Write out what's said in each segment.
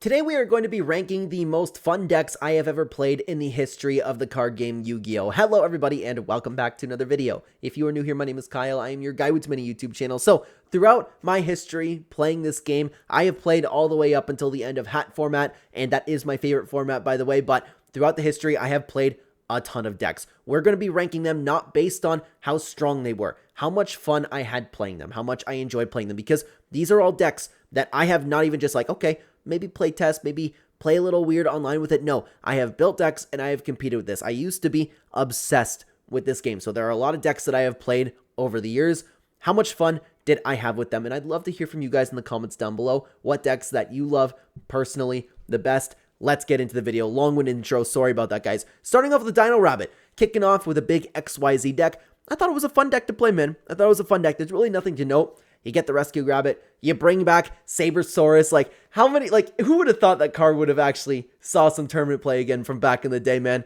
Today we are going to be ranking the most fun decks I have ever played in the history of the card game Yu-Gi-Oh! Hello everybody and welcome back to another video. If you are new here, my name is Kyle. I am your guy with too many YouTube channels. So throughout my history playing this game, I have played all the way up until the end of hat format, and that is my favorite format by the way, but throughout the history I have played a ton of decks. We're going to be ranking them not based on how strong they were, how much fun I had playing them, how much I enjoyed playing them, because these are all decks that I have not even just like, okay, maybe play test, maybe play a little weird online with it. No, I have built decks and I have competed with this. I used to be obsessed with this game. So there are a lot of decks that I have played over the years. How much fun did I have with them? And I'd love to hear from you guys in the comments down below. What decks that you love personally the best? Let's get into the video. Long-winded intro. Sorry about that, guys. Starting off with the Dino Rabbit. Kicking off with a big XYZ deck. I thought it was a fun deck to play, man. I thought it was a fun deck. There's really nothing to note. You get the Rescue Rabbit, you bring back Sabersaurus. Like, how many, like, who would have thought that card would have actually saw some tournament play again from back in the day, man?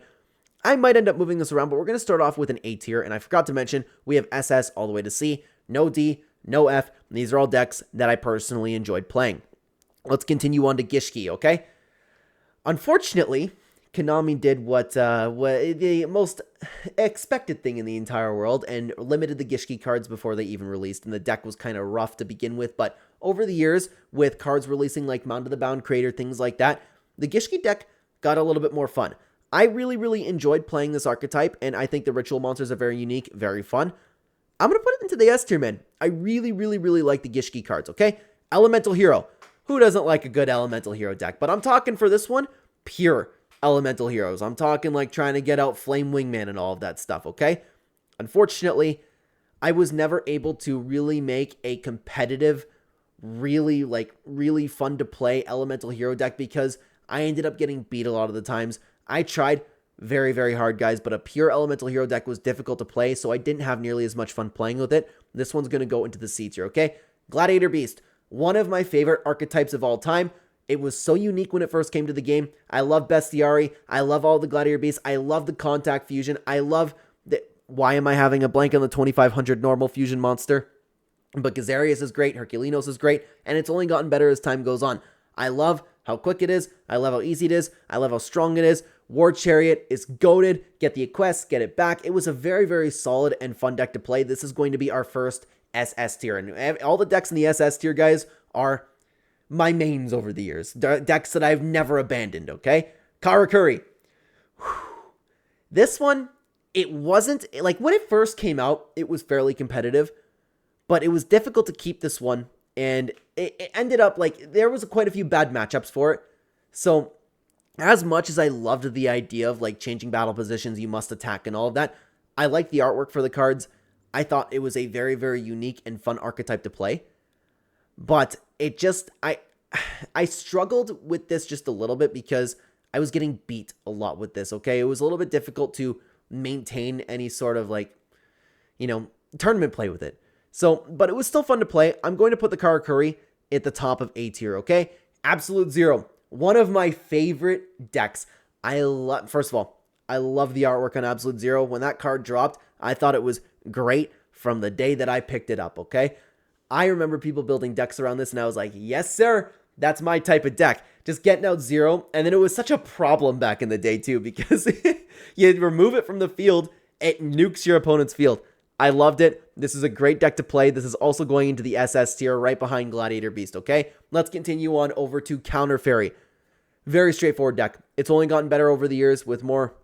I might end up moving this around, but we're going to start off with an A tier, and I forgot to mention, we have SS all the way to C, no D, no F, and these are all decks that I personally enjoyed playing. Let's continue on to Gishki, okay? Unfortunately, Konami did what the most expected thing in the entire world and limited the Gishki cards before they even released, and the deck was kind of rough to begin with, but over the years, with cards releasing like Mound of the Bound Creator, things like that, the Gishki deck got a little bit more fun. I really enjoyed playing this archetype, and I think the Ritual monsters are very unique, very fun. I'm going to put it into the S tier, man. I really like the Gishki cards, okay? Elemental Hero. Who doesn't like a good Elemental Hero deck? But I'm talking for this one, pure Elemental Heroes. I'm talking like trying to get out Flame Wingman and all of that stuff, okay? Unfortunately, I was never able to really make a competitive, really fun to play Elemental Hero deck because I ended up getting beat a lot of the times. I tried very hard, guys, but a pure Elemental Hero deck was difficult to play, so I didn't have nearly as much fun playing with it. This one's going to go into the C tier, okay? Gladiator Beast, one of my favorite archetypes of all time. It was so unique when it first came to the game. I love Bestiari. I love all the Gladiator Beasts. I love the Contact Fusion. I love the... Why am I having a blank on the 2500 normal fusion monster? But Gazarius is great. Herculinos is great. And it's only gotten better as time goes on. I love how quick it is. I love how easy it is. I love how strong it is. War Chariot is goated. Get the quest. Get it back. It was a very solid and fun deck to play. This is going to be our first SS tier. And all the decks in the SS tier, guys, are my mains over the years. Decks that I've never abandoned, okay? Karakuri. This one, it wasn't... Like, when it first came out, it was fairly competitive. But it was difficult to keep this one. And it ended up, like, there was quite a few bad matchups for it. So, as much as I loved the idea of, like, changing battle positions, you must attack and all of that, I liked the artwork for the cards. I thought it was a very unique and fun archetype to play. But it just, I struggled with this just a little bit because I was getting beat a lot with this, okay? It was a little bit difficult to maintain any sort of like, you know, tournament play with it. So, but it was still fun to play. I'm going to put the Karakuri at the top of A tier, okay? Absolute Zero, one of my favorite decks. First of all, I love the artwork on Absolute Zero. When that card dropped, I thought it was great from the day that I picked it up, okay? I remember people building decks around this, and I was like, yes, sir, that's my type of deck. Just getting out Zero, and then it was such a problem back in the day, too, because you remove it from the field, it nukes your opponent's field. I loved it. This is a great deck to play. This is also going into the SS tier right behind Gladiator Beast, okay? Let's continue on over to Counter Fairy. Very straightforward deck. It's only gotten better over the years with more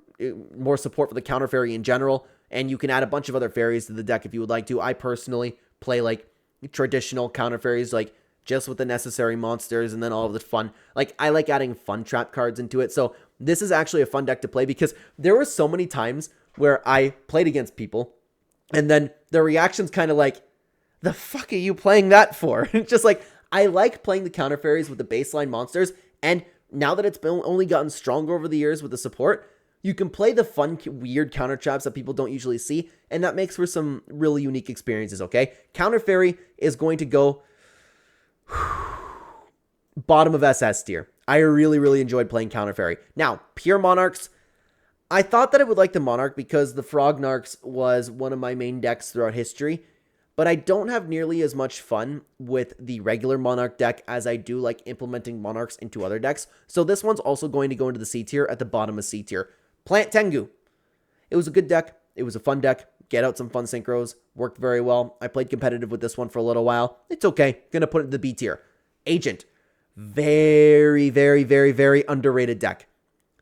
support for the Counter Fairy in general, and you can add a bunch of other fairies to the deck if you would like to. I personally play, like, traditional Counter Fairies, like just with the necessary monsters and then all of the fun. Like, I like adding fun trap cards into it. So this is actually a fun deck to play because there were so many times where I played against people and then the reaction's kind of like, the fuck are you playing that for? Just like, I like playing the Counter Fairies with the baseline monsters, and now that it's only gotten stronger over the years with the support, you can play the fun, weird counter traps that people don't usually see, and that makes for some really unique experiences, okay? Counter Fairy is going to go bottom of SS tier. I really enjoyed playing Counter Fairy. Now, Pure Monarchs, I thought that I would like the Monarch because the Frognarks was one of my main decks throughout history. but I don't have nearly as much fun with the regular Monarch deck as I do like implementing Monarchs into other decks. So this one's also going to go into the C tier at the bottom of C tier. Plant Tengu. It was a good deck. It was a fun deck. Get out some fun synchros. Worked very well. I played competitive with this one for a little while. It's okay. Gonna put it in the B tier. Agent. Very, very, very, very underrated deck.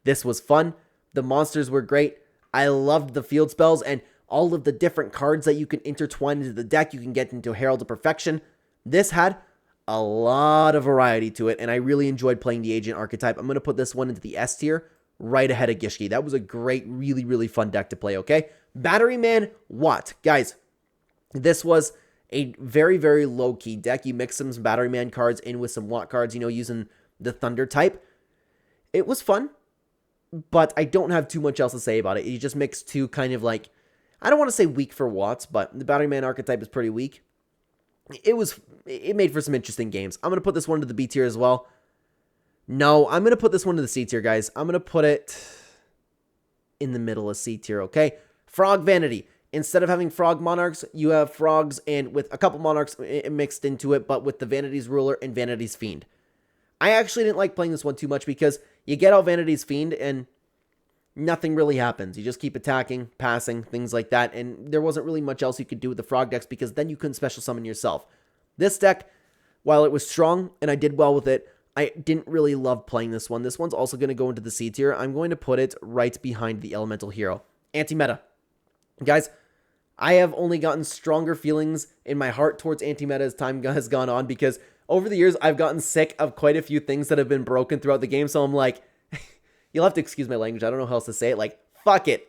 This was fun. The monsters were great. I loved the field spells and all of the different cards that you can intertwine into the deck. You can get into Herald of Perfection. This had a lot of variety to it, and I really enjoyed playing the Agent archetype. I'm going to put this one into the S tier, right ahead of Gishki. That was a great, really, really fun deck to play, okay? Batteryman Watt. Guys, this was a very, very low-key deck. You mix some Batteryman cards in with some Watt cards, you know, using the Thunder type. It was fun, but I don't have too much else to say about it. You just mix two kind of like, I don't want to say weak for Watts, but the Batteryman archetype is pretty weak. It made for some interesting games. I'm going to put this one to the B tier as well. No, I'm going to put this one to the C tier, guys. I'm going to put it in the middle of C tier, okay? Frog Vanity. Instead of having Frog Monarchs, you have Frogs and with a couple Monarchs mixed into it, but with the Vanity's Ruler and Vanity's Fiend. I actually didn't like playing this one too much because you get out Vanity's Fiend and nothing really happens. You just keep attacking, passing, things like that, and there wasn't really much else you could do with the Frog decks because then you couldn't special summon yourself. This deck, while it was strong and I did well with it, I didn't really love playing this one. This one's also going to go into the C tier. I'm going to put it right behind the Elemental Hero. Anti-meta. Guys, I have only gotten stronger feelings in my heart towards anti-meta as time has gone on because over the years, I've gotten sick of quite a few things that have been broken throughout the game, so I'm like, you'll have to excuse my language, I don't know how else to say it, like, fuck it,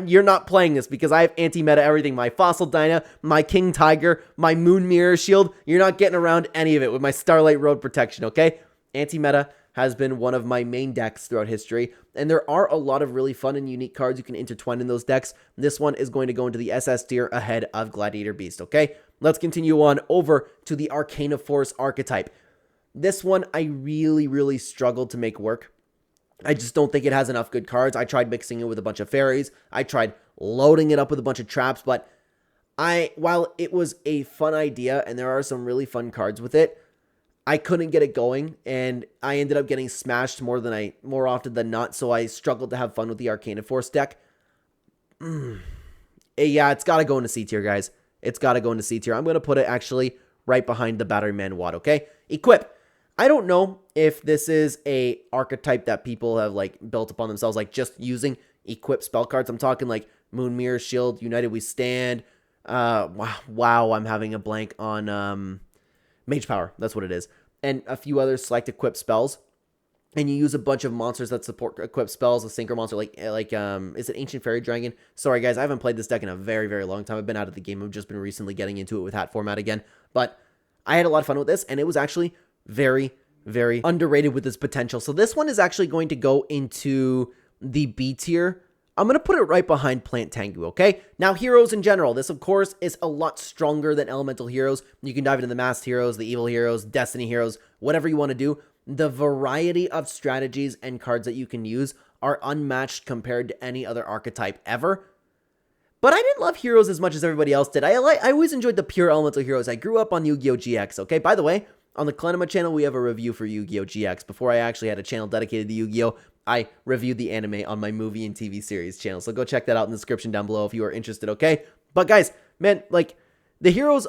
you're not playing this because I have anti-meta everything, my Fossil Dyna, my King Tiger, my Moon Mirror Shield, you're not getting around any of it with my Starlight Road Protection, okay? Anti-meta has been one of my main decks throughout history, and there are a lot of really fun and unique cards you can intertwine in those decks. This one is going to go into the SS tier ahead of Gladiator Beast, okay? Let's continue on over to the Arcana Force archetype. This one I really, really struggled to make work. I just don't think it has enough good cards. I tried mixing it with a bunch of fairies. I tried loading it up with a bunch of traps, but while it was a fun idea and there are some really fun cards with it, I couldn't get it going, and I ended up getting smashed more often than not, so I struggled to have fun with the Arcana Force deck. Yeah, it's got to go into C tier, guys. It's got to go into C tier. I'm going to put it actually right behind the Batteryman Watt, okay? Equip. I don't know if this is a archetype that people have like built upon themselves, like just using equip spell cards. I'm talking like Moon Mirror Shield, United We Stand. Wow, I'm having a blank on Mage Power. That's what it is. And a few other select equip spells. And you use a bunch of monsters that support equip spells. A synchro monster like is it Ancient Fairy Dragon? Sorry guys, I haven't played this deck in a very, very long time. I've been out of the game. I've just been recently getting into it with hat format again. But I had a lot of fun with this, and it was actually very, very underrated with its potential. So this one is actually going to go into the B tier. I'm going to put it right behind Plant Tengu, okay? Now, heroes in general. This, of course, is a lot stronger than elemental heroes. You can dive into the masked heroes, the evil heroes, destiny heroes, whatever you want to do. The variety of strategies and cards that you can use are unmatched compared to any other archetype ever. But I didn't love heroes as much as everybody else did. I always enjoyed the pure elemental heroes. I grew up on Yu-Gi-Oh! GX, okay? By the way, on the Clenema channel, we have a review for Yu-Gi-Oh! GX. Before I actually had a channel dedicated to Yu-Gi-Oh!, I reviewed the anime on my movie and TV series channel. So go check that out in the description down below if you are interested, okay? But guys, man, like, the heroes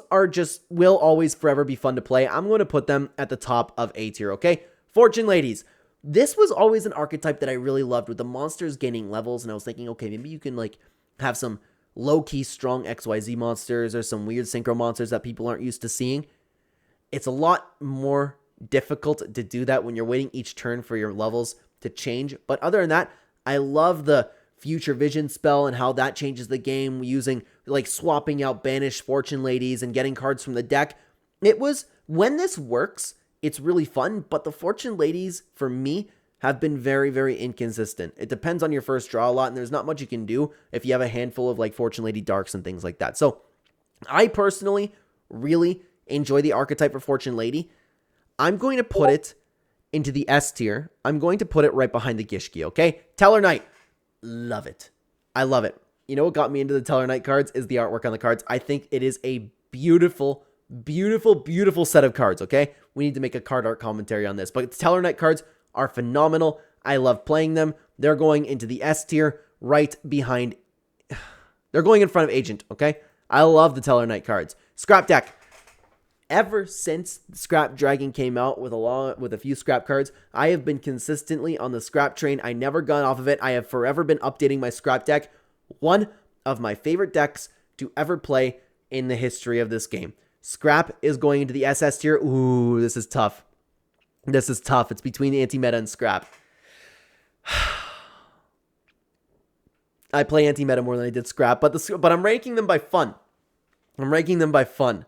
will always forever be fun to play. I'm going to put them at the top of A tier, okay? Fortune Ladies. This was always an archetype that I really loved with the monsters gaining levels. And I was thinking, okay, maybe you can, like, have some low-key strong XYZ monsters or some weird synchro monsters that people aren't used to seeing. It's a lot more difficult to do that when you're waiting each turn for your levels to change. But other than that, I love the Future Vision spell and how that changes the game using, like, swapping out banished Fortune Ladies and getting cards from the deck. When this works, it's really fun, but the Fortune Ladies, for me, have been very, very inconsistent. It depends on your first draw a lot, and there's not much you can do if you have a handful of, like, Fortune Lady Darks and things like that. So, I personally really enjoy the archetype for Fortune Lady. I'm going to put it into the S tier. I'm going to put it right behind the Gishki, okay? Teller Knight. Love it. I love it. You know what got me into the Teller Knight cards is the artwork on the cards. I think it is a beautiful, beautiful, beautiful set of cards, okay? We need to make a card art commentary on this. But Tellarknight cards are phenomenal. I love playing them. They're going into the S tier right behind... They're going in front of Agent, okay? I love the Tellarknight cards. Scrap deck. Ever since Scrap Dragon came out with a few scrap cards, I have been consistently on the scrap train. I never got off of it. I have forever been updating my scrap deck. One of my favorite decks to ever play in the history of this game. Scrap is going into the SS tier. Ooh, this is tough. This is tough. It's between anti-meta and scrap. I play anti-meta more than I did scrap, but I'm ranking them by fun. I'm ranking them by fun.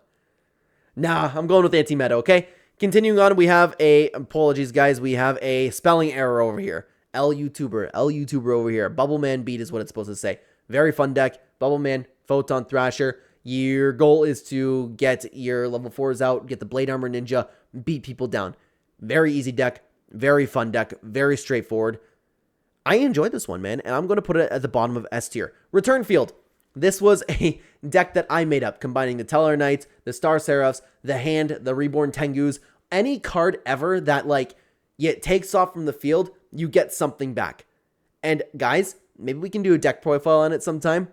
Nah, I'm going with anti-meta, okay? Continuing on, we have apologies guys, we have a spelling error over here. L-YouTuber over here. Bubbleman beat is what it's supposed to say. Very fun deck. Bubbleman, Photon Thrasher. Your goal is to get your level 4s out, get the Blade Armor Ninja, beat people down. Very easy deck, very fun deck, very straightforward. I enjoyed this one, man, and I'm going to put it at the bottom of S tier. Return Field. This was a deck that I made up, combining the Tellarknights, the Star Seraphs, the Hand, the Reborn Tengus. Any card ever that, like, it takes off from the field, you get something back. And, guys, maybe we can do a deck profile on it sometime.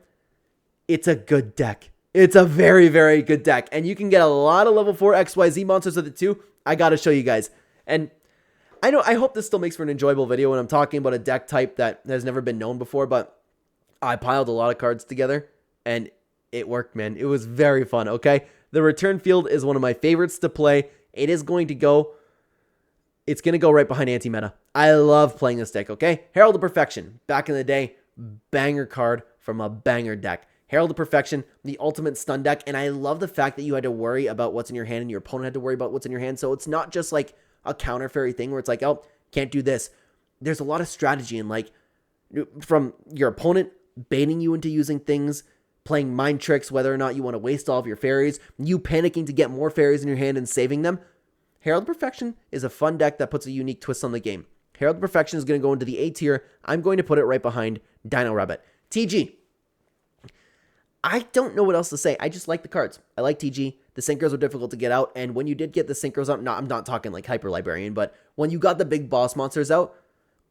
It's a good deck. It's a very, very good deck. And you can get a lot of level 4 XYZ monsters with it, too. I got to show you guys. And I hope this still makes for an enjoyable video when I'm talking about a deck type that has never been known before, but I piled a lot of cards together, and it worked, man. It was very fun, okay? The Return Field is one of my favorites to play. It's going to go right behind Anti-Meta. I love playing this deck, okay? Herald of Perfection. Back in the day, banger card from a banger deck. Herald of Perfection, the ultimate stun deck, and I love the fact that you had to worry about what's in your hand, and your opponent had to worry about what's in your hand, so it's not just like a counter fairy thing where it's like, oh, can't do this. There's a lot of strategy in, like, from your opponent baiting you into using things, playing mind tricks, whether or not you want to waste all of your fairies, you panicking to get more fairies in your hand and saving them. Herald of Perfection is a fun deck that puts a unique twist on the game. Herald of Perfection is going to go into the A tier. I'm going to put it right behind Dino Rabbit. TG. I don't know what else to say. I just like the cards. I like TG. The synchros were difficult to get out, and when you did get the synchros out, I'm not talking like Hyper Librarian, but when you got the big boss monsters out,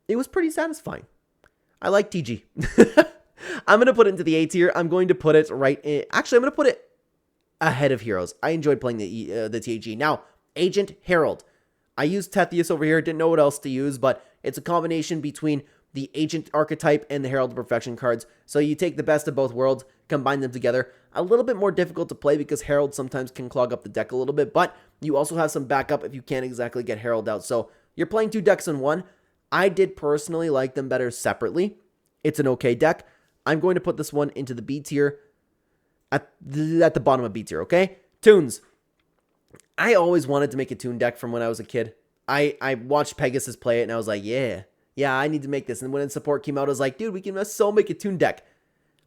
it was pretty satisfying. I like TG. I'm going to put it into the A tier. I'm going to put it right in... Actually, I'm going to put it ahead of Heroes. I enjoyed playing the TG. Now, Agent Herald. I used Tethius over here. Didn't know what else to use, but it's a combination between the Agent archetype and the Herald of Perfection cards. So you take the best of both worlds, combine them together. A little bit more difficult to play because Herald sometimes can clog up the deck a little bit, but you also have some backup if you can't exactly get Herald out. So you're playing two decks in one. I did personally like them better separately. It's an okay deck. I'm going to put this one into the B tier, at the bottom of B tier, okay? Toons. I always wanted to make a Toon deck from when I was a kid. I watched Pegasus play it, and I was like, yeah, I need to make this. And when support came out, I was like, dude, we can so make a Toon deck.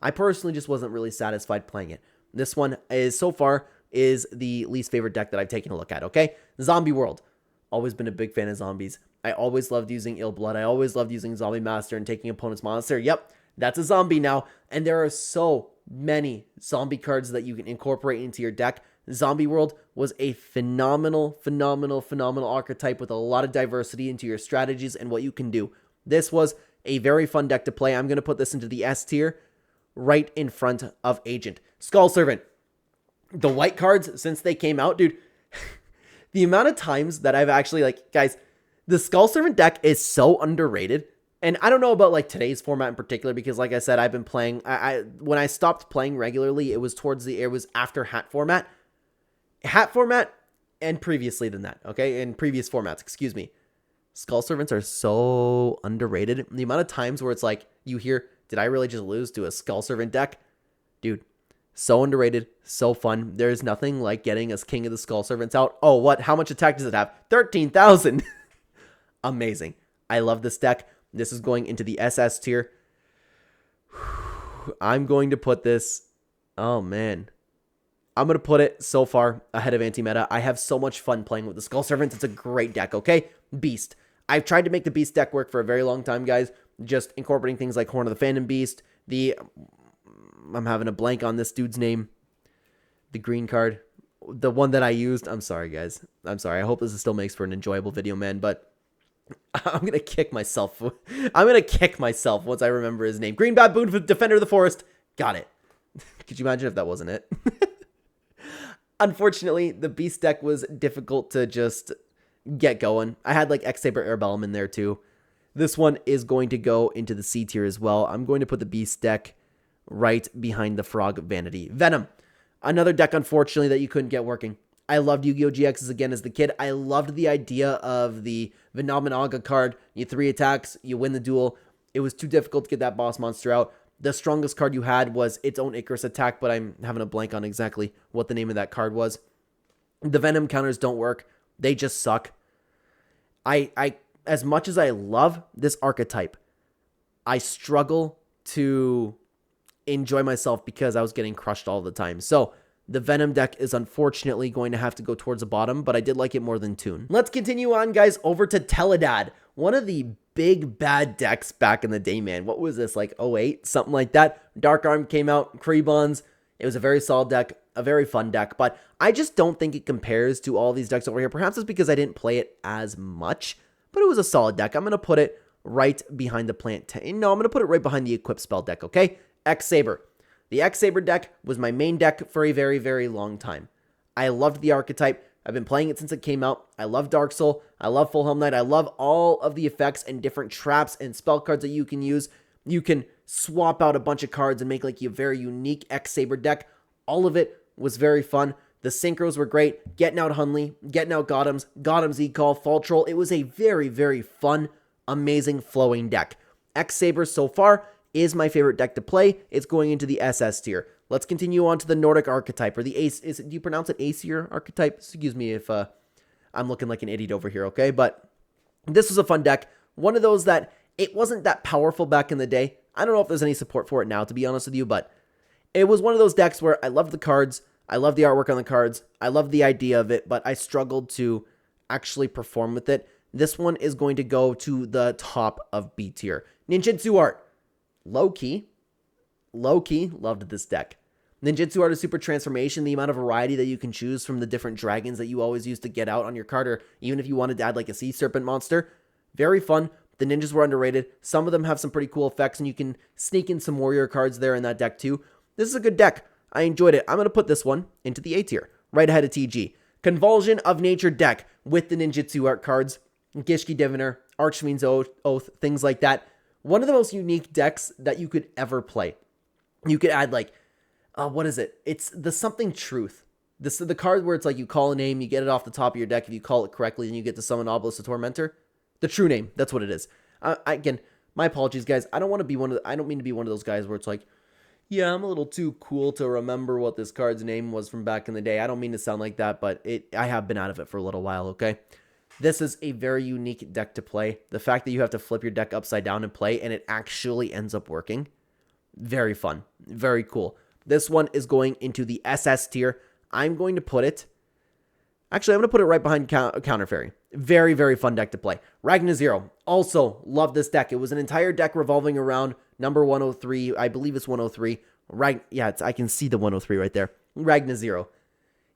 I personally just wasn't really satisfied playing it. This one is, so far, is the least favorite deck that I've taken a look at, okay? Zombie World. Always been a big fan of zombies. I always loved using Ill Blood. I always loved using Zombie Master and taking opponent's monster. Yep, that's a zombie now. And there are so many zombie cards that you can incorporate into your deck. Zombie World was a phenomenal archetype with a lot of diversity into your strategies and what you can do. This was a very fun deck to play. I'm going to put this into the S tier, right in front of Agent. Skull Servant. The white cards, since they came out, dude, the amount of times that I've actually, like, guys, the Skull Servant deck is so underrated. And I don't know about, like, today's format in particular, because, like I said, I've been playing, when I stopped playing regularly, it was after Hat format. Hat format and previously than that, okay? In previous formats, excuse me. Skull Servants are so underrated. The amount of times where it's like, you hear, did I really just lose to a Skull Servant deck? Dude, so underrated, so fun. There's nothing like getting us King of the Skull Servants out. Oh, what? How much attack does it have? 13,000. Amazing. I love this deck. This is going into the SS tier. I'm going to put this... Oh, man. I'm going to put it so far ahead of Anti-Meta. I have so much fun playing with the Skull Servants. It's a great deck, okay? Beast. I've tried to make the Beast deck work for a very long time, guys. Just incorporating things like Horn of the Phantom Beast. I'm having a blank on this dude's name. the green card, the one that I used. I'm sorry, guys. I'm sorry. I hope this still makes for an enjoyable video, man, but I'm going to kick myself. I'm going to kick myself once I remember his name. Green Baboon, Defender of the Forest. Got it. Could you imagine if that wasn't it? Unfortunately, the Beast deck was difficult to just get going. I had like X-Saber Airbellum in there too. This one is going to go into the C tier as well. I'm going to put the Beast deck right behind the Frog Vanity. Venom, another deck, unfortunately, that you couldn't get working. I loved Yu-Gi-Oh! GXs again as the kid. I loved the idea of the Venom card. You 3 attacks, you win the duel. It was too difficult to get that boss monster out. The strongest card you had was its own Icarus attack, but I'm having a blank on exactly what the name of that card was. The Venom counters don't work. They just suck. I as much as I love this archetype, I struggle to enjoy myself because I was getting crushed all the time. So the Venom deck is unfortunately going to have to go towards the bottom, but I did like it more than Toon. Let's continue on, guys, over to Tele-Dad. One of the big bad decks back in the day, man. What was this, like 08? Something like that. Dark Arm came out, Krebons. It was a very solid deck, a very fun deck, but I just don't think it compares to all these decks over here. Perhaps it's because I didn't play it as much, but it was a solid deck. I'm going to put it right behind the plant. No, I'm going to put it right behind the Equip Spell deck, okay? X-Saber. The X-Saber deck was my main deck for a very, very long time. I loved the archetype. I've been playing it since it came out. I love Dark Soul. I love Full Helm Knight. I love all of the effects and different traps and spell cards that you can use. You can swap out a bunch of cards and make like a very unique X-Saber deck. All of it was very fun. The synchros were great. Getting out Hunley, getting out Gotham's E-Call, Fall Troll. It was a very, very fun, amazing flowing deck. X-Saber so far is my favorite deck to play. It's going into the SS tier. Let's continue on to the Nordic archetype, or the Ace. Do you pronounce it Aesir archetype? Excuse me if I'm looking like an idiot over here, okay? But this was a fun deck. One of those that it wasn't that powerful back in the day. I don't know if there's any support for it now, to be honest with you, but it was one of those decks where I loved the cards. I loved the artwork on the cards. I loved the idea of it, but I struggled to actually perform with it. This one is going to go to the top of B tier. Ninjutsu Art. Low-key, loved this deck. Ninjutsu Art is super transformation. The amount of variety that you can choose from the different dragons that you always used to get out on your card, or even if you wanted to add like a sea serpent monster. Very fun. The ninjas were underrated. Some of them have some pretty cool effects, and you can sneak in some warrior cards there in that deck too. This is a good deck. I enjoyed it. I'm going to put this one into the A tier, right ahead of TG. Convulsion of Nature deck with the Ninjutsu Art cards, Gishki Diviner, Archfiend's Oath, things like that. One of the most unique decks that you could ever play. You could add like, what is it? It's the Something Truth. This is the card where it's like you call a name, you get it off the top of your deck. If you call it correctly, then you get to summon Obelisk the Tormentor. The true name, that's what it is. Again, my apologies, guys. I don't mean to be one of those guys where it's like, yeah, I'm a little too cool to remember what this card's name was from back in the day. I don't mean to sound like that, but I have been out of it for a little while, okay? This is a very unique deck to play. The fact that you have to flip your deck upside down and play, and it actually ends up working. Very fun. Very cool. This one is going into the SS tier. I'm going to put it... Actually, I'm going to put it right behind Counter Fairy. Very, very fun deck to play. RagnaZero. Also, love this deck. It was an entire deck revolving around number 103. I believe it's 103. I can see the 103 right there. RagnaZero.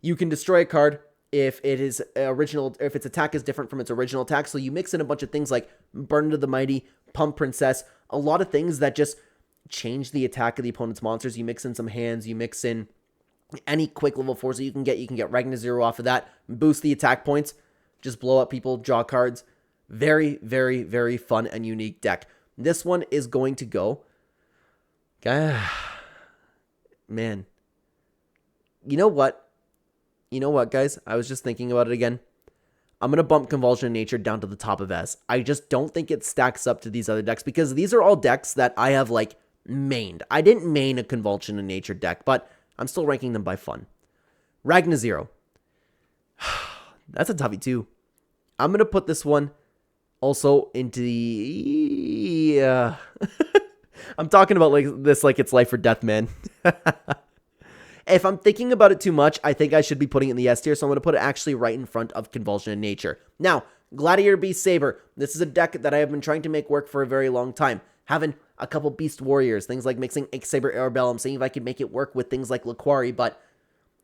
You can destroy a card if its attack is different from its original attack. So you mix in a bunch of things like Burn to the Mighty, Pump Princess, a lot of things that just change the attack of the opponent's monsters. You mix in some hands, you mix in any quick level 4s that you can get. You can get RagnaZero off of that, boost the attack points, just blow up people, draw cards. Very, very, very fun and unique deck. This one is going to go... Man. You know what? Guys? I was just thinking about it again. I'm going to bump Convulsion of Nature down to the top of S. I just don't think it stacks up to these other decks because these are all decks that I have, like, mained. I didn't main a Convulsion of Nature deck, but I'm still ranking them by fun. RagnaZero. That's a toughie, too. I'm going to put this one also into the... I'm talking about this like it's life or death, man. If I'm thinking about it too much, I think I should be putting it in the S tier, so I'm going to put it actually right in front of Convulsion of Nature. Now, Gladiator Beast Saber. This is a deck that I have been trying to make work for a very long time. Having a couple Beast Warriors, things like mixing X-Saber Airbellum, seeing if I could make it work with things like Laquari, but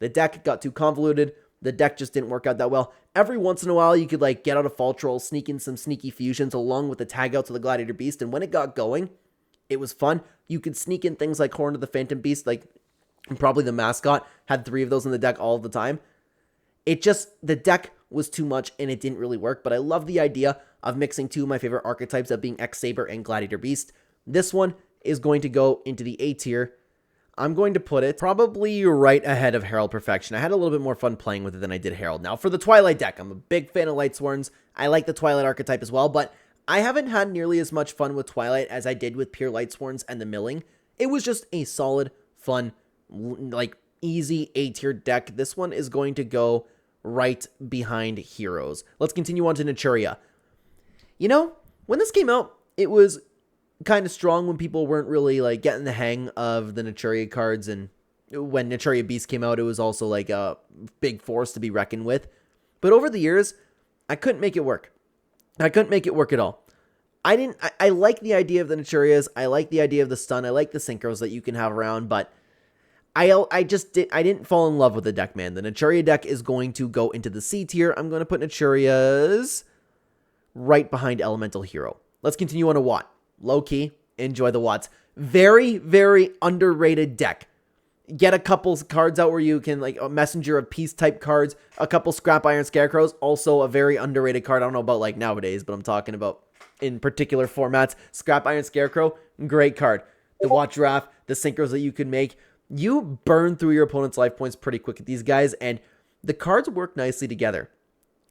The deck got too convoluted. The deck just didn't work out that well. Every once in a while, you could like get out a Fall Troll, sneak in some sneaky fusions along with the tag outs of the Gladiator Beast. And when it got going, it was fun. You could sneak in things like Horn of the Phantom Beast, like probably the mascot had 3 of those in the deck all the time. The deck was too much and it didn't really work, but I love the idea of mixing 2 of my favorite archetypes of being X-Saber and Gladiator Beast. This one is going to go into the A tier. I'm going to put it probably right ahead of Herald Perfection. I had a little bit more fun playing with it than I did Herald. Now, for the Twilight deck, I'm a big fan of Lightsworns. I like the Twilight archetype as well, but I haven't had nearly as much fun with Twilight as I did with pure Lightsworns and the milling. It was just a solid, fun, like, easy A-tier deck. This one is going to go right behind Heroes. Let's continue on to Naturia. You know, when this came out, it was kind of strong when people weren't really like getting the hang of the Naturia cards, and when Naturia Beast came out, it was also like a big force to be reckoned with. But over the years, I couldn't make it work. I couldn't make it work at all. I like the idea of the Naturias. I like the idea of the stun. I like the synchros that you can have around, but I didn't fall in love with the deck, man. The Naturia deck is going to go into the C tier. I'm going to put Naturias right behind Elemental Hero. Let's continue on to Watt. Low-key, enjoy the Watts. Very, very underrated deck. Get a couple cards out where you can, like, a Messenger of Peace type cards, a couple Scrap Iron Scarecrows, also a very underrated card. I don't know about, like, nowadays, but I'm talking about in particular formats. Scrap Iron Scarecrow, great card. The Watt Giraffe, the synchros that you can make. You burn through your opponent's life points pretty quick with these guys, and the cards work nicely together.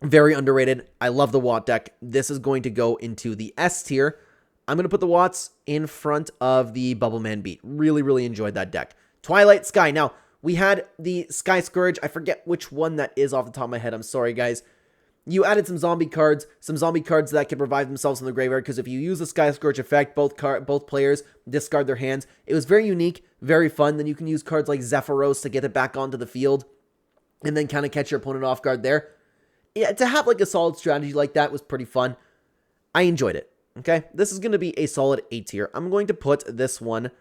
Very underrated. I love the Watt deck. This is going to go into the S tier. I'm going to put the Watts in front of the Bubbleman beat. Really, really enjoyed that deck. Twilight Sky. Now, we had the Sky Scourge. I forget which one that is off the top of my head. I'm sorry, guys. You added some zombie cards that can revive themselves in the graveyard, because if you use the Sky Scourge effect, both players discard their hands. It was very unique, very fun. Then you can use cards like Zephyros to get it back onto the field and then kind of catch your opponent off guard there. Yeah, to have like a solid strategy like that was pretty fun. I enjoyed it. Okay, this is going to be a solid A tier. I'm going to put this one,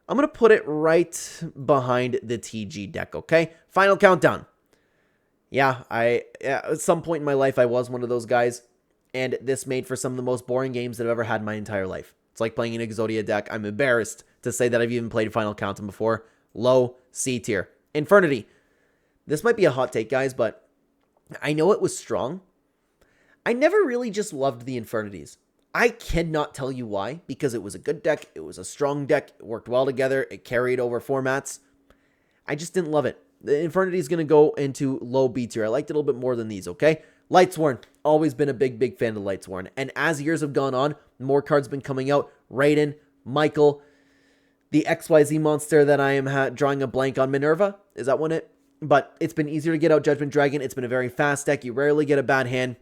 I'm going to put it right behind the TG deck, okay? Final countdown. Yeah, at some point in my life, I was one of those guys, and this made for some of the most boring games that I've ever had in my entire life. It's like playing an Exodia deck. I'm embarrassed to say that I've even played Final Countdown before. Low C tier. Infernity. This might be a hot take, guys, but I know it was strong. I never really just loved the Infernities. I cannot tell you why, because it was a good deck, it was a strong deck, it worked well together, it carried over formats. I just didn't love it. The Infernity is going to go into low B tier. I liked it a little bit more than these, okay? Lightsworn, always been a big fan of Lightsworn. And as years have gone on, more cards have been coming out. Raiden, Michael, the XYZ monster that I am drawing a blank on, Minerva, is that one it? But it's been easier to get out Judgment Dragon. It's been a very fast deck. You rarely get a bad hand.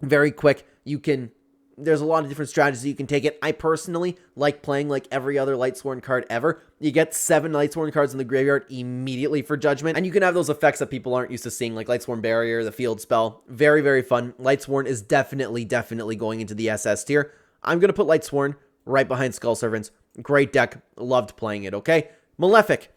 Very quick. There's a lot of different strategies you can take it. I personally like playing like every other Lightsworn card ever. You get 7 Lightsworn cards in the graveyard immediately for Judgment, and you can have those effects that people aren't used to seeing, like Lightsworn Barrier, the Field Spell. Very, very fun. Lightsworn is definitely going into the SS tier. I'm going to put Lightsworn right behind Skull Servants. Great deck. Loved playing it, okay? Malefic.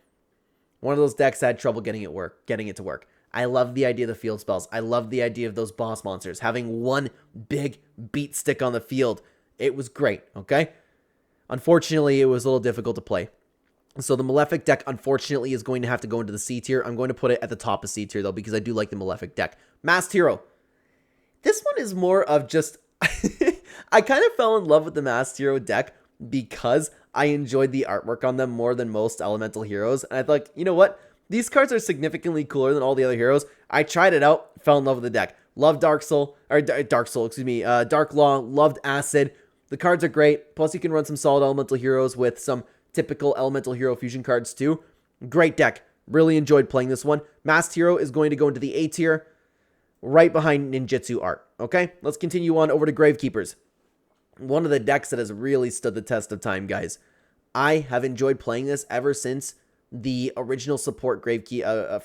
One of those decks that had trouble getting it to work. I love the idea of the field spells. I love the idea of those boss monsters. Having one big beat stick on the field. It was great, okay? Unfortunately, it was a little difficult to play. So the Malefic deck, unfortunately, is going to have to go into the C tier. I'm going to put it at the top of C tier, though, because I do like the Malefic deck. Masked Hero. This one is more of just... I kind of fell in love with the Masked Hero deck because I enjoyed the artwork on them more than most Elemental Heroes. And I thought, you know what? These cards are significantly cooler than all the other heroes. I tried it out, fell in love with the deck. Loved Dark Law, loved Acid. The cards are great. Plus, you can run some solid Elemental Heroes with some typical Elemental Hero fusion cards too. Great deck. Really enjoyed playing this one. Masked Hero is going to go into the A tier, right behind Ninjutsu Art. Okay, let's continue on over to Gravekeepers. One of the decks that has really stood the test of time, guys. I have enjoyed playing this ever since the original support for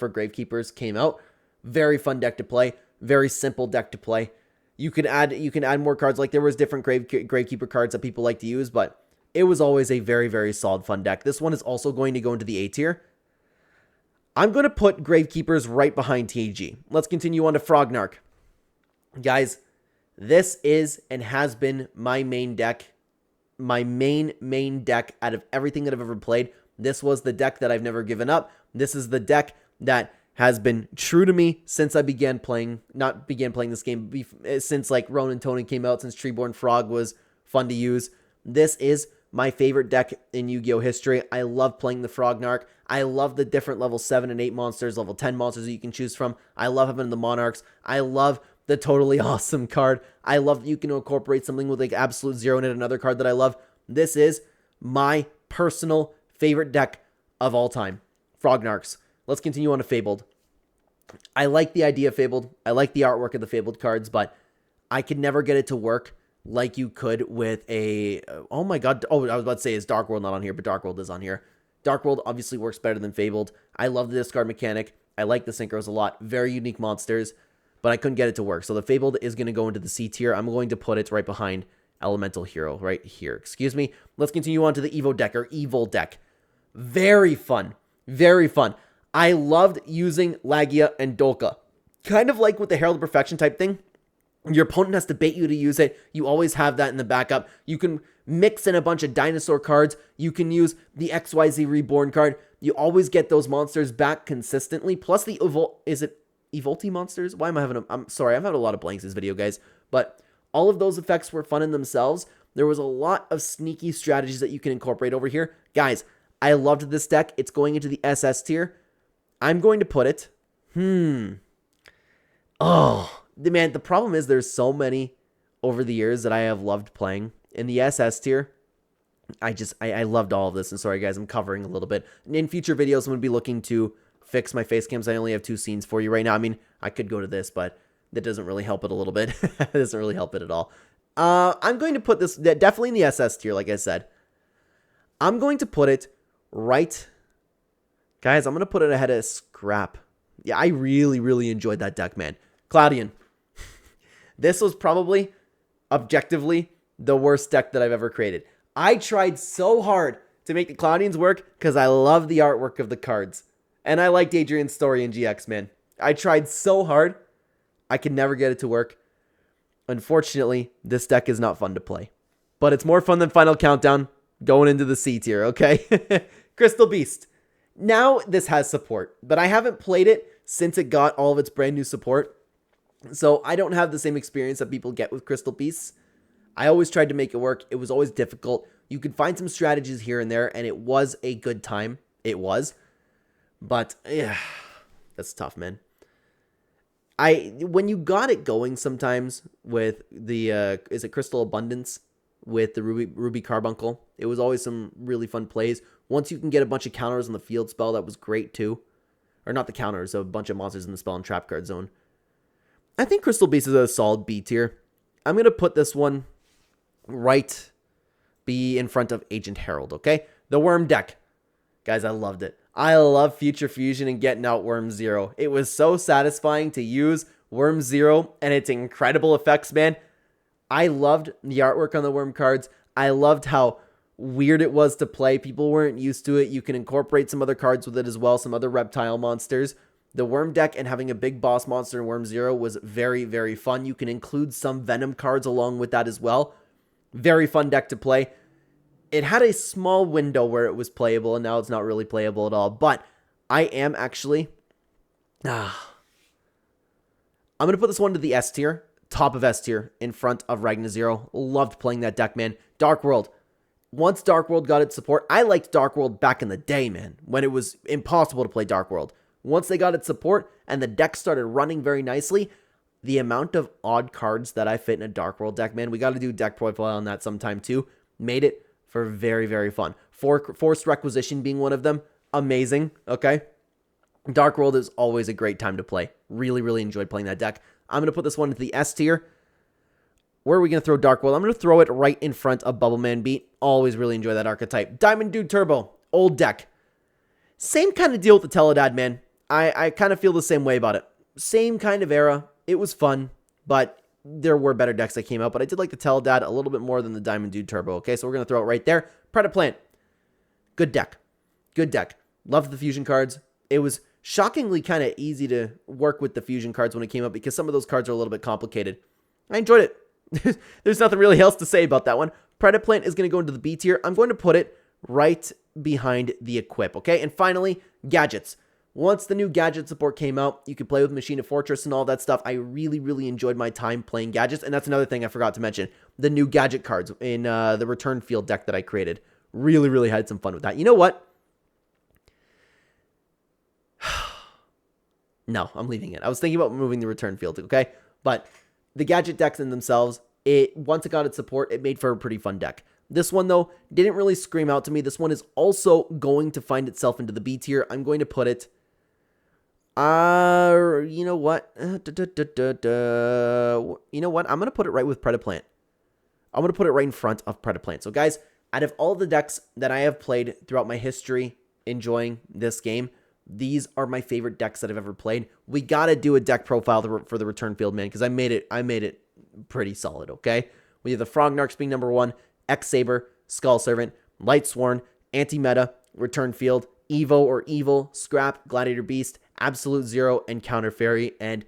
Gravekeepers came out. Very fun deck to play. Very simple deck to play. You can add more cards. Like there was different Gravekeeper cards that people like to use, but it was always a very, very solid fun deck. This one is also going to go into the A tier. I'm going to put Gravekeepers right behind TG. Let's continue on to Frognark. Guys, this is and has been my main deck. My main deck out of everything that I've ever played. This was the deck that I've never given up. This is the deck that has been true to me since I began playing, not began playing this game, since like Ronin Tony came out, since Treeborn Frog was fun to use. This is my favorite deck in Yu-Gi-Oh history. I love playing the Frognark. I love the different level 7 and 8 monsters, level 10 monsters that you can choose from. I love having the Monarchs. I love the totally awesome card. I love that you can incorporate something with like Absolute Zero in it, another card that I love. This is my personal favorite deck of all time. Frognarks. Let's continue on to Fabled. I like the idea of Fabled. I like the artwork of the Fabled cards, but I could never get it to work like you could with a... Oh my god. Oh, I was about to say, is Dark World not on here? But Dark World is on here. Dark World obviously works better than Fabled. I love the discard mechanic. I like the synchros a lot. Very unique monsters, but I couldn't get it to work. So the Fabled is going to go into the C tier. I'm going to put it right behind Elemental Hero right here. Excuse me. Let's continue on to the Evo deck, or Evil deck. Very fun. Very fun. I loved using Lagia and Dolka. Kind of like with the Herald of Perfection type thing. Your opponent has to bait you to use it. You always have that in the backup. You can mix in a bunch of dinosaur cards. You can use the XYZ Reborn card. You always get those monsters back consistently. Plus the Evolti monsters? Why am I having I'm sorry, I'm having a lot of blanks this video, guys. But all of those effects were fun in themselves. There was a lot of sneaky strategies that you can incorporate over here. Guys, I loved this deck. It's going into the SS tier. I'm going to put it... Oh, man, the problem is there's so many over the years that I have loved playing. In the SS tier, I loved all of this. And sorry, guys, I'm covering a little bit. In future videos, I'm going to be looking to fix my face cams. I only have 2 scenes for you right now. I mean, I could go to this, but that doesn't really help it a little bit. It doesn't really help it at all. I'm going to put this definitely in the SS tier, like I said. I'm going to put it right... Guys, I'm going to put it ahead of Scrap. Yeah, I really enjoyed that deck, man. Cloudian. This was probably, objectively, the worst deck that I've ever created. I tried so hard to make the Cloudians work because I love the artwork of the cards. And I liked Adrian's story in GX, man. I tried so hard. I could never get it to work. Unfortunately, this deck is not fun to play. But it's more fun than Final Countdown going into the C tier, okay? Crystal Beast. Now this has support, but I haven't played it since it got all of its brand new support. So I don't have the same experience that people get with Crystal Beasts. I always tried to make it work. It was always difficult. You could find some strategies here and there, and it was a good time. It was. But, yeah, that's tough, man. When you got it going sometimes with the, is it Crystal Abundance? With the Ruby Carbuncle. It was always some really fun plays. Once you can get a bunch of counters on the field spell, that was great too. Or not the counters, a bunch of monsters in the spell and trap card zone. I think Crystal Beast is a solid B tier. I'm going to put this one right B in front of Agent Herald, okay? The Worm deck. Guys, I loved it. I love Future Fusion and getting out Worm Zero. It was so satisfying to use Worm Zero and its incredible effects, man. I loved the artwork on the Worm cards. I loved how weird it was to play. People weren't used to it. You can incorporate some other cards with it as well, some other reptile monsters. The Worm deck and having a big boss monster in Worm Zero was very fun. You can include some Venom cards along with that as well. Very fun deck to play. It had a small window where it was playable, and now it's not really playable at all. But I am actually... I'm going to put this one to the S tier. Top of S tier in front of RagnaZero. Loved playing that deck, man. Dark World. Once Dark World got its support, I liked Dark World back in the day, man, when it was impossible to play Dark World. Once they got its support and the deck started running very nicely, the amount of odd cards that I fit in a Dark World deck, man, we got to do deck profile on that sometime too, made it for very fun. Forced Requisition being one of them, amazing, okay? Dark World is always a great time to play. Really enjoyed playing that deck. I'm going to put this one into the S tier. Where are we going to throw Dark World? I'm going to throw it right in front of Bubbleman Beat. Always really enjoy that archetype. Diamond Dude Turbo. Old deck. Same kind of deal with the Tele-Dad, man. I kind of feel the same way about it. Same kind of era. It was fun, but there were better decks that came out. But I did like the Tele-Dad a little bit more than the Diamond Dude Turbo. Okay, so we're going to throw it right there. Predaplant. Good deck. Good deck. Loved the fusion cards. It was shockingly kind of easy to work with the fusion cards when it came up because some of those cards are a little bit complicated. I enjoyed it. There's nothing really else to say about that one. Predaplant is going to go into the B tier. I'm going to put it right behind the equip, okay? And finally, gadgets. Once the new gadget support came out, you could play with Machine of Fortress and all that stuff. I really, really enjoyed my time playing gadgets. And that's another thing I forgot to mention. The new gadget cards in the return field deck that I created. Really, really had some fun with that. You know what? No, I'm leaving it. I was thinking about moving the return field, okay? But the gadget decks in themselves, once it got its support, it made for a pretty fun deck. This one, though, didn't really scream out to me. This one is also going to find itself into the B tier. I'm going to put it... you know what? You know what? I'm going to put it right with Predaplant. I'm going to put it right in front of Predaplant. So, guys, out of all the decks that I have played throughout my history enjoying this game, these are my favorite decks that I've ever played. We got to do a deck profile for the return field, man, because I made it pretty solid, okay? We have the Frognarks being number 1, X-Saber, Skull Servant, Lightsworn, Anti-Meta, Return Field, Evo or Evil, Scrap, Gladiator Beast, Absolute Zero, and Counter Fairy. And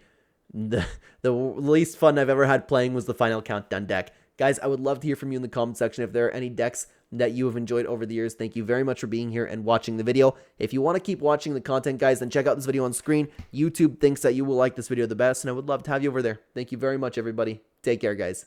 the least fun I've ever had playing was the Final Countdown deck. Guys, I would love to hear from you in the comment section if there are any decks that you have enjoyed over the years. Thank you very much for being here and watching the video. If you want to keep watching the content, guys, then check out this video on screen. YouTube thinks that you will like this video the best, and I would love to have you over there. Thank you very much, everybody. Take care, guys.